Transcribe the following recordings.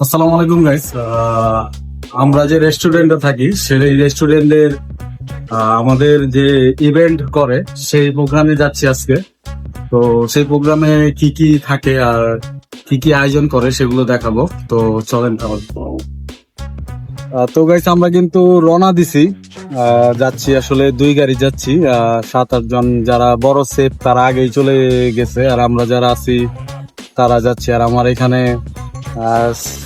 আসসালামু আলাইকুম গাইস। আমরা যে রেস্টুরেন্টে থাকি সেই রেস্টুরেন্টের আমাদের যে ইভেন্ট করে সেই প্রোগ্রামে যাচ্ছি আজকে। তো সেই প্রোগ্রামে কি কি থাকে আর কি কি আয়োজন করে সেগুলো দেখাবো। তো চলেন তাহলে। তো গাইস আমরা কিন্তু রওনা দিছি, যাচ্ছি আসলে দুই গাড়ি যাচ্ছি। 7-8 জন যারা বড় সেফ তারা আগেই চলে গেছে, আর আমরা যারা আছি তারা যাচ্ছি। আর আমার এখানে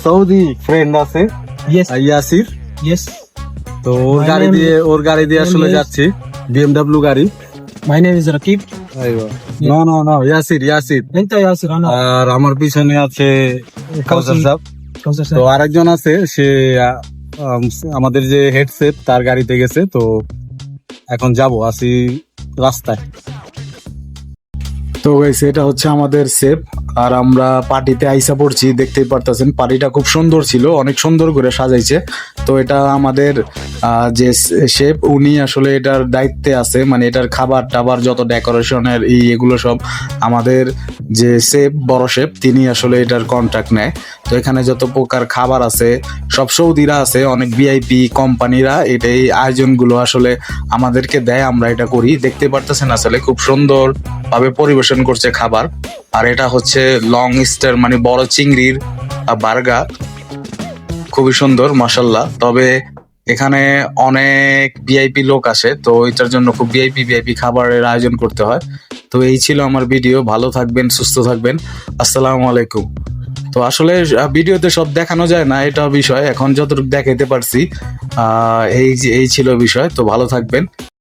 সৌদি ফ্রেন্ড আছে, Yes, ইয়াসির। yes. তো ওর My গাড়ি name- দিয়ে my আসলে name is- যাচ্ছি, বিএমডব্লিউ গাড়ি। My name is Rakib. No no no, Yasir Yasir. أنت ياسر أنا আর আমার পিছনে আছে কাউসার সাহেব। كوثر তো سعد. আরেকজন আছে, সে আমাদের যে হেড সেফ তার গাড়িতে গেছে। তো এখন যাব, আসি রাস্তায়। তো গাইস এটা হচ্ছে আমাদের সেফ, আর আমরা পার্টিতে আইসা পড়ছি। দেখতেই পারতেছেন পার্টিটা খুব সুন্দর ছিল, অনেক সুন্দর করে সাজাইছে। তো এটা আমাদের যে শেফ উনি আসলে এটার দায়িত্বে আছে, মানে এটার খাবার টাবার যত ডেকোরেশনের এগুলো সব আমাদের যে শেফ, বড় শেফ, তিনি আসলে এটার কন্ট্রাক্ট নেয়। তো এখানে যত প্রকার খাবার আছে সব সৌদিরা আছে, অনেক ভিআইপি কোম্পানিরা এটাই আয়োজনগুলো আসলে আমাদেরকে দেয়, আমরা এটা করি। দেখতে পারতেছেন আসলে খুব সুন্দর ভাবে পরিবেশন করছে খাবার। আর এটা হচ্ছে লং স্টার, মানে বড় চিংড়ির বার্গার, খুবই সুন্দর মাশাল্লাহ। তবে এখানে অনেক ভিআইপি লোক আসে, তো এটার জন্য খুব ভিআইপি খাবারের আয়োজন করতে হয়। তো এই ছিল আমার ভিডিও। ভালো থাকবেন, সুস্থ থাকবেন। আসসালামু আলাইকুম। তো আসলে ভিডিওতে সব দেখানো যায় না, এটা বিষয়। এখন যতটুকু দেখাইতে পারছি এই ছিল বিষয়। তো ভালো থাকবেন।